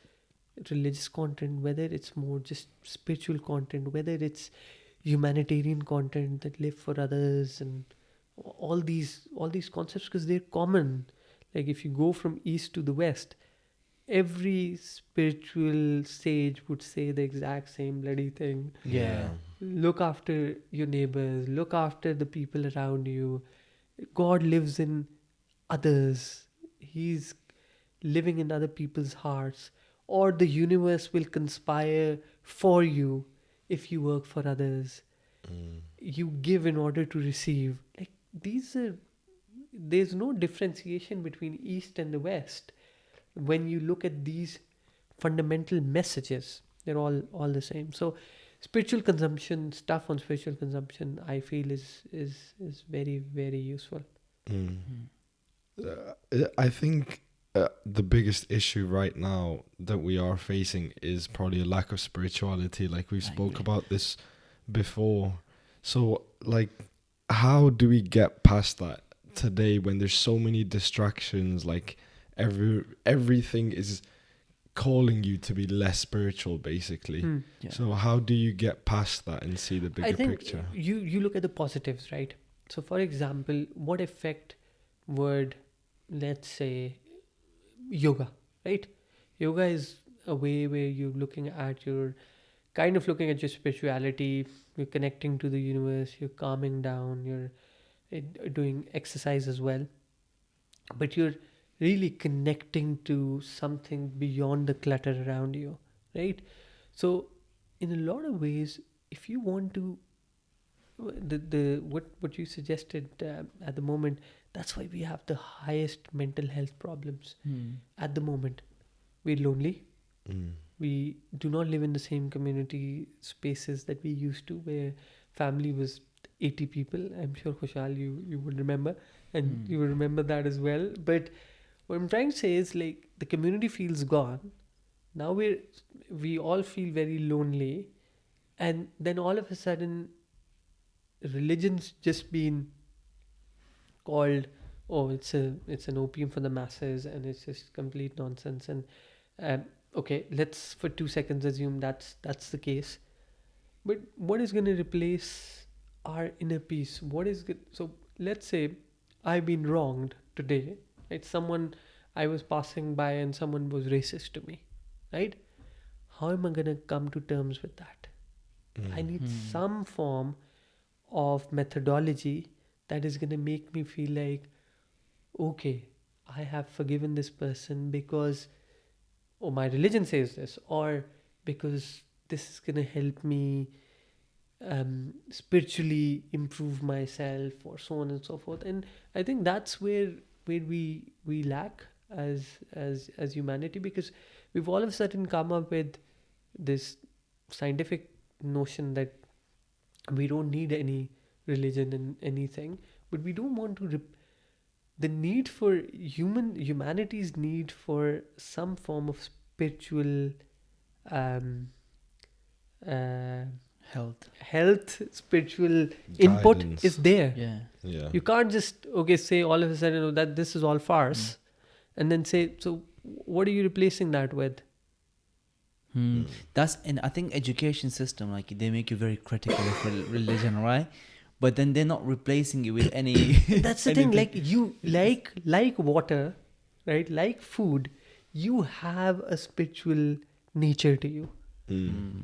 religious content, whether it's more just spiritual content, whether it's humanitarian content that live for others, and all these concepts, because they're common. Like if you go from east to the west, every spiritual sage would say the exact same bloody thing. Yeah. Look after your neighbors, look after the people around you. God lives in others, He's living in other people's hearts, or the universe will conspire for you if you work for others. You give in order to receive. Like these are, there's no differentiation between east and the west. When you look at these fundamental messages, they're all the same. So spiritual consumption, stuff on spiritual consumption, I feel is very, very useful. I think the biggest issue right now that we are facing is probably a lack of spirituality. Like we've spoke about this before. So like, how do we get past that today when there's so many distractions? Like everything is calling you to be less spiritual, basically. Yeah. So how do you get past that and see the bigger I think picture? you look at the positives, right? So for example, what effect would let's say, yoga, right? Yoga is a way where you're looking at your kind of looking at your spirituality, you're connecting to the universe, you're calming down, you're doing exercise as well, but you're really connecting to something beyond the clutter around you, right? So in a lot of ways, if you want to, the what you suggested at the moment, that's why we have the highest mental health problems at the moment. We're lonely. We do not live in the same community spaces that we used to, where family was 80 people. I'm sure, Khushal, you would remember, and you will remember that as well. But what I'm trying to say is, like, the community feels gone. Now we all feel very lonely, and then all of a sudden, religion's just been called, oh, it's an opium for the masses, and it's just complete nonsense. And um, okay, let's for 2 seconds assume that's the case. But what is going to replace our inner peace? So let's say I've been wronged today, right? Someone, I was passing by and someone was racist to me, right? How am I going to come to terms with that? I need some form of methodology that is going to make me feel like, okay, I have forgiven this person because, oh, my religion says this, or because this is going to help me spiritually improve myself, or so on and so forth. And I think that's where we lack as humanity, because we've all of a sudden come up with this scientific notion that we don't need any religion and anything, but we don't want to the need for humanity's need for some form of spiritual um, uh, health, spiritual input Guidance. is there. Yeah. Yeah. You can't just say all of a sudden, that this is all farce, and then say, so what are you replacing that with? That's, and I think education system, like, they make you very critical of religion, right? But then they're not replacing it with any. That's the thing. Like, you like water, right? Like food, you have a spiritual nature to you,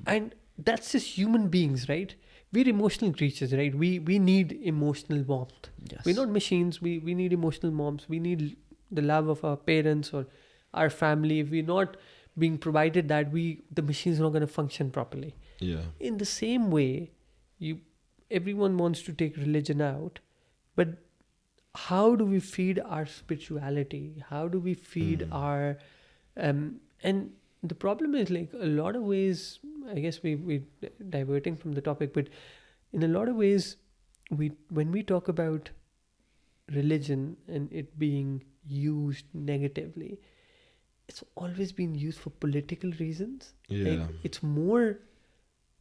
and that's just human beings, right? We're emotional creatures, right? We need emotional warmth. Yes. We're not machines. We need emotional warmth. We need the love of our parents or our family. If we're not being provided that, the machine's not going to function properly. Yeah. In the same way, everyone wants to take religion out, but how do we feed our spirituality? How do we feed our and the problem is, like, a lot of ways, I guess we diverting from the topic, but in a lot of ways, when we talk about religion and it being used negatively, it's always been used for political reasons. Yeah. Like, it's more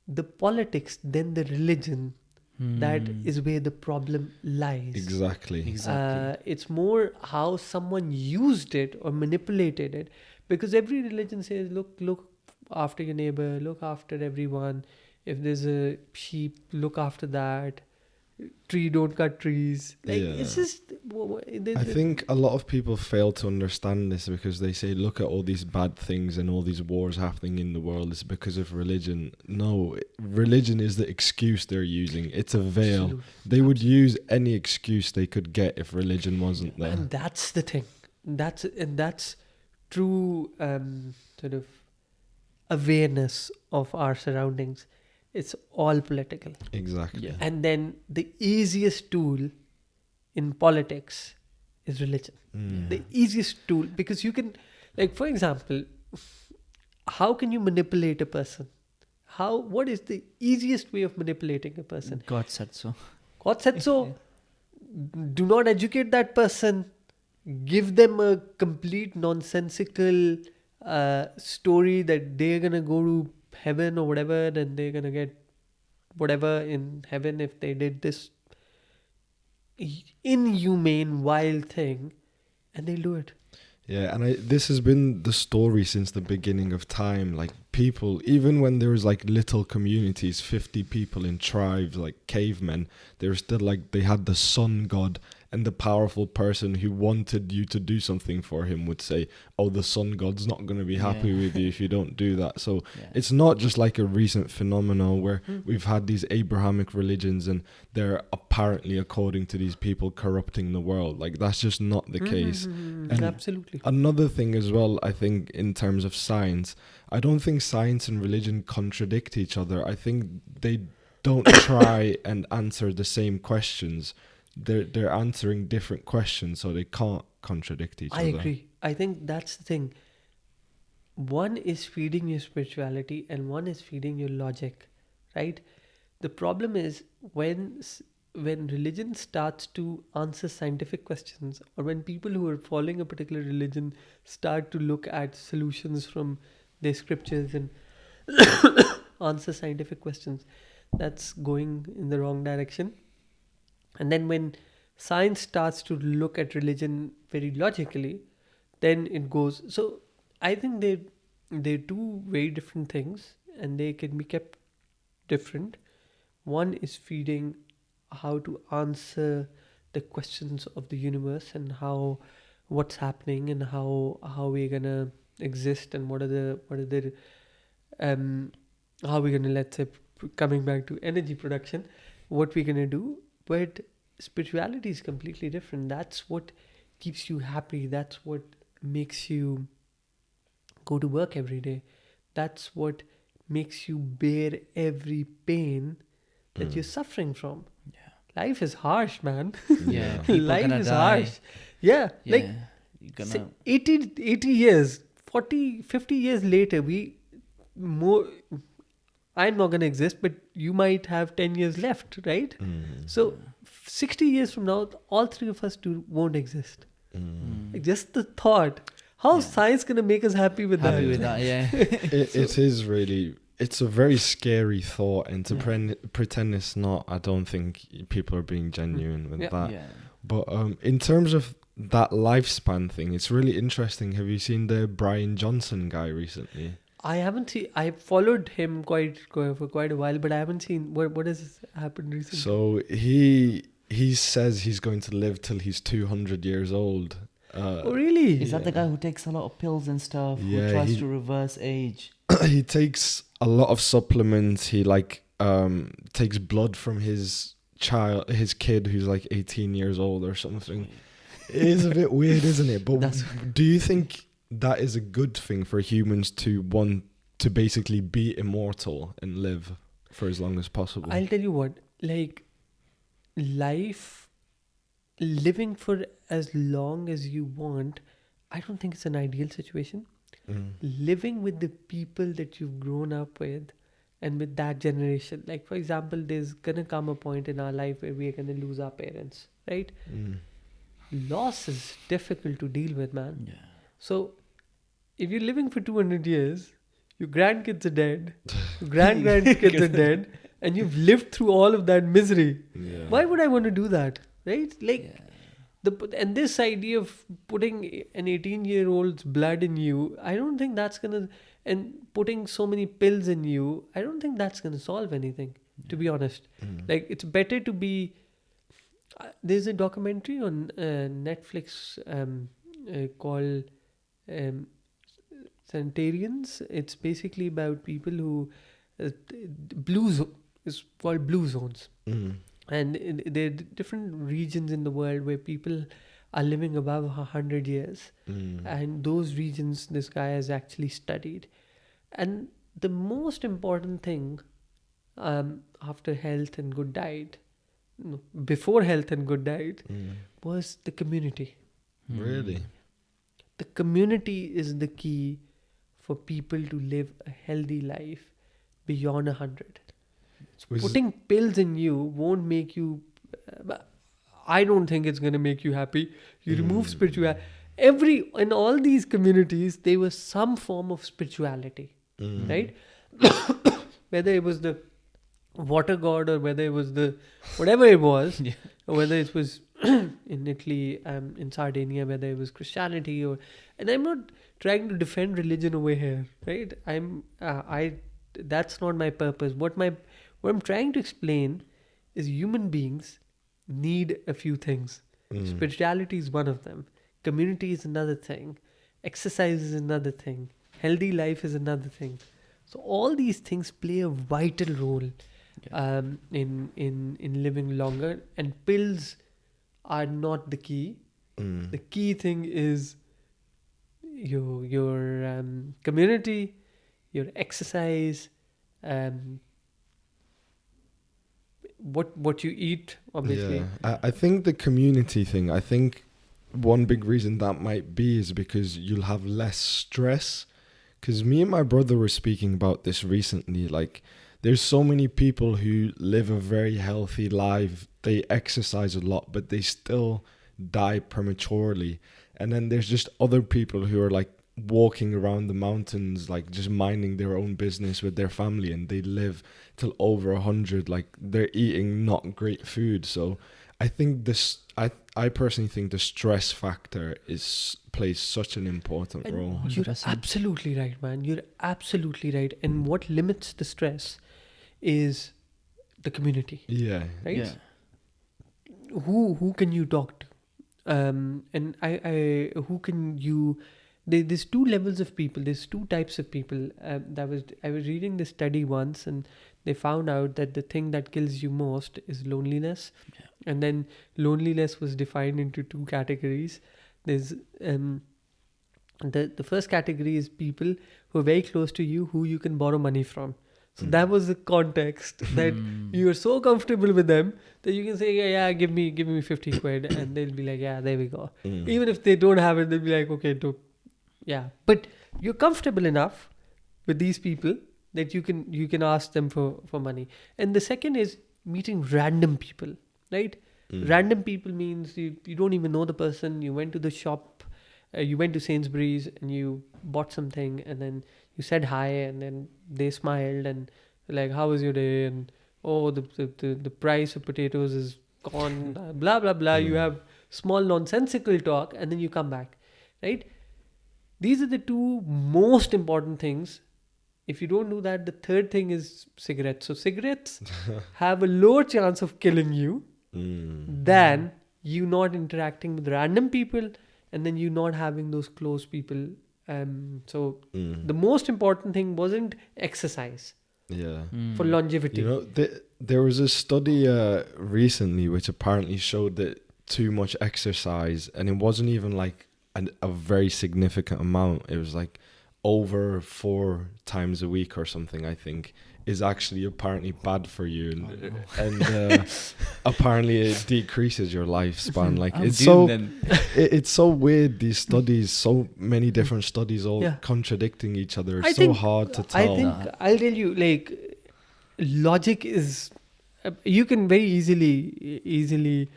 the politics than the religion that is where the problem lies. Exactly. It's more how someone used it or manipulated it, because every religion says, look after your neighbor, look after everyone. If there's a sheep, look after that. Tree, don't cut trees. Like, Yeah. it's just I think a lot of people fail to understand this because they say, look at all these bad things and all these wars happening in the world. It's because of religion. No, religion is the excuse they're using. It's a veil. Absolutely. They would use any excuse they could get if religion wasn't there. And that's the thing. That's true sort of awareness of our surroundings. It's all political. Exactly. Yeah. And then the easiest tool in politics is religion. The easiest tool, because you can, like, for example, how can you manipulate a person? What is the easiest way of manipulating a person? God said so. God said so. Do not educate that person. Give them a complete nonsensical story that they're gonna go to heaven or whatever, and they're gonna get whatever in heaven if they did this inhumane, wild thing, and they'll do it. Yeah, and this has been the story since the beginning of time. Like, people, even when there was like little communities, 50 people in tribes, like cavemen, they were still like, they had the sun god and the powerful person who wanted you to do something for him would say, oh, the sun god's not going to be happy with you if you don't do that. So it's not just like a recent phenomenon where we've had these Abrahamic religions and they're apparently, according to these people, corrupting the world. Like, that's just not the case. And Absolutely. another thing as well, I think, in terms of science, I don't think science and religion contradict each other. I think they don't try and answer the same questions. They're answering different questions, so they can't contradict each I other. agree. I think that's the thing. One is feeding your spirituality and one is feeding your logic, right? The problem is when religion starts to answer scientific questions, or when people who are following a particular religion start to look at solutions from their scriptures and answer scientific questions, that's going in the wrong direction. And then when science starts to look at religion very logically, then it goes. So I think they're two very different things, and they can be kept different. One is feeding how to answer the questions of the universe and how what's happening and how we're gonna exist and what are the how we're gonna, let's say, coming back to energy production, what we're gonna do. But spirituality is completely different. That's what keeps you happy. That's what makes you go to work every day. That's what makes you bear every pain that you're suffering from. Life is harsh, man. Yeah, people Life gonna is die. harsh. Yeah, like you're say gonna 80 years, 40, 50 years later, I'm not going to exist, but you might have 10 years left, right? So 60 years from now, all three of us won't exist. Like, just the thought. How's science going to make us happy with that? happy with that. Yeah. It is really, it's a very scary thought, and to pretend it's not, I don't think people are being genuine with that. Yeah. But in terms of that lifespan thing, it's really interesting. Have you seen the Brian Johnson guy recently? I haven't seen. I followed him for quite a while, but I haven't seen what has happened recently. So he says he's going to live till he's 200 years old. Oh, really? Is that the guy who takes a lot of pills and stuff? Yeah, who tries to reverse age? He takes a lot of supplements. He takes blood from his kid who's like 18 years old or something. It is a bit weird, isn't it? But do you think that is a good thing for humans to want to basically be immortal and live for as long as possible? I'll tell you what, like, living for as long as you want, I don't think it's an ideal situation. Living with the people that you've grown up with and with that generation. Like, for example, there's gonna come a point in our life where we're gonna lose our parents, right? Loss is difficult to deal with, man. Yeah. So if you're living for 200 years, your grandkids are dead, your grandkids are dead, and you've lived through all of that misery. Why would I want to do that? Right? Like, and this idea of putting an 18-year-old's blood in you, I don't think that's gonna, and putting so many pills in you, I don't think that's gonna solve anything, to be honest. Like, it's better to be, there's a documentary on Netflix called Sanitarians. It's basically about people who is called blue zones, and there are different regions in the world where people are living above 100 years, and those regions this guy has actually studied. And the most important thing after health and good diet, before health and good diet, was the community. Really? The community is the key for people to live a healthy life beyond 100. Putting pills in you won't make you, I don't think it's going to make you happy. You remove spirituality. In all these communities, there was some form of spirituality, right? Whether it was the water god, or whether it was the whatever it was, or whether it was in Italy, in Sardinia, whether it was Christianity, and I'm not trying to defend religion over here, right? That's not my purpose. What I'm trying to explain is human beings need a few things. Spirituality is one of them. Community is another thing. Exercise is another thing. Healthy life is another thing. So all these things play a vital role in living longer. And pills are not the key. The key thing is your community, your exercise, what you eat, obviously. Yeah, I think the community thing, I think one big reason that might be is because you'll have less stress. Because me and my brother were speaking about this recently. Like, there's so many people who live a very healthy life, they exercise a lot, but they still die prematurely. And then there's just other people who are like walking around the mountains, like just minding their own business with their family, and they live till over 100. Like, they're eating not great food. So I think this, I personally think the stress factor plays such an important And role. you're 100%. absolutely right, man. You're absolutely right. And what limits the stress is the community, Yeah. right? Yeah. Who can you talk to? And I who can you? There's two levels of people. There's two types of people. I was reading this study once, and they found out that the thing that kills you most is loneliness. Yeah. And then loneliness was defined into two categories. There's the first category is people who are very close to you, who you can borrow money from. So that was the context, that you are so comfortable with them that you can say, yeah, give me 50 quid, and they'll be like, yeah, there we go. Even if they don't have it, they'll be like, okay, yeah. But you're comfortable enough with these people that you can ask them for money. And the second is meeting random people, right? Random people means you don't even know the person. You went to the shop, you went to Sainsbury's and you bought something, and then you said hi, and then they smiled and like, how was your day? And oh, the price of potatoes is gone, blah blah blah. You have small nonsensical talk, and then you come back, right? These are the two most important things. If you don't do that, the third thing is cigarettes. So cigarettes have a lower chance of killing you than you not interacting with random people, and then you not having those close people. So the most important thing wasn't exercise Yeah. for longevity. You know, there was a study recently which apparently showed that too much exercise, and it wasn't even like a very significant amount. It was like over 4 times a week or something, I think, is actually apparently bad for you, and apparently it decreases your lifespan. Like, it's so weird, these studies, so many different studies all contradicting each other. It's so hard to tell. I think I'll tell you, like, logic is you can very easily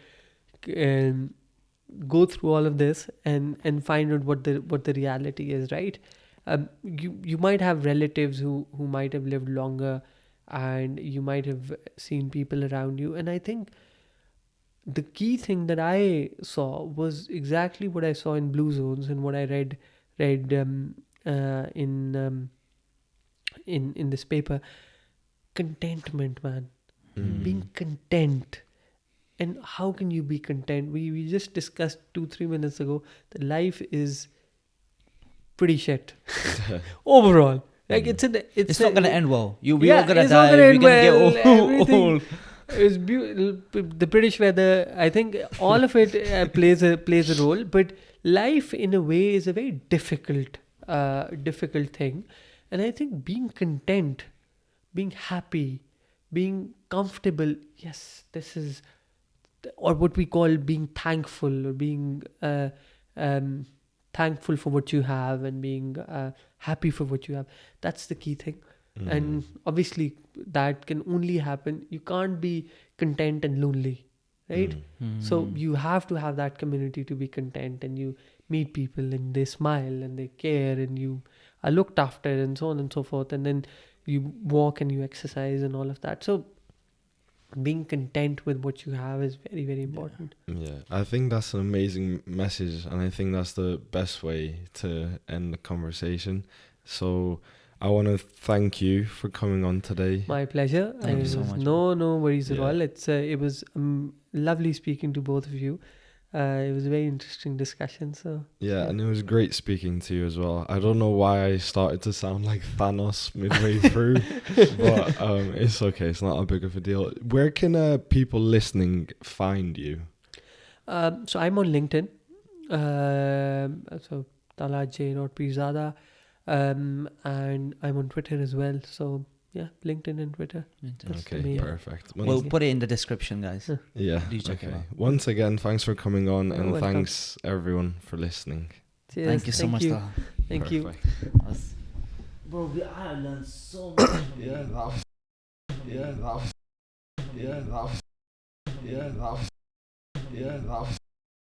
go through all of this and find out what the reality is, right? You might have relatives who might have lived longer, and you might have seen people around you, and I think the key thing that I saw was exactly what I saw in Blue Zones and what I read in this paper. Contentment, man. Being content. And how can you be content? We just discussed 2-3 minutes ago that life is pretty shit overall. Like, it's not gonna end well. We all gonna it's not die. gonna We're end gonna well, get everything. old. It's the British weather. I think all of it plays a role. But life, in a way, is a very difficult thing. And I think being content, being happy, being comfortable. Yes, this is, or what we call being thankful, or being thankful for what you have, and being happy for what you have. That's the key thing. And obviously that can only happen. You can't be content and lonely, right? So you have to have that community to be content, and you meet people and they smile and they care, and you are looked after, and so on and so forth. And then you walk and you exercise and all of that. So being content with what you have is very, very important. Yeah, I think that's an amazing message, and I think that's the best way to end the conversation. So I want to thank you for coming on today. My pleasure. Thank you so much. No worries at Yeah. all. It was lovely speaking to both of you. It was a very interesting discussion. So Yeah, Yeah. and it was great speaking to you as well. I don't know why I started to sound like Thanos midway through, but it's okay. It's not a big of a deal. Where can people listening find you? so I'm on LinkedIn. So Talha Pirzada, and I'm on Twitter as well. So yeah, LinkedIn and Twitter. That's the Okay, main- perfect. We'll put it in the description, guys. Yeah, Do check it okay. out. Once again, thanks for coming on, You're and welcome. thanks everyone for listening. Cheers. Thank you so much, Talha. Thank you. Perfect. Bro, I learned so much from you. Yeah, that was. Yeah, that was. Yeah, that was. Yeah, that was. Yeah, that was.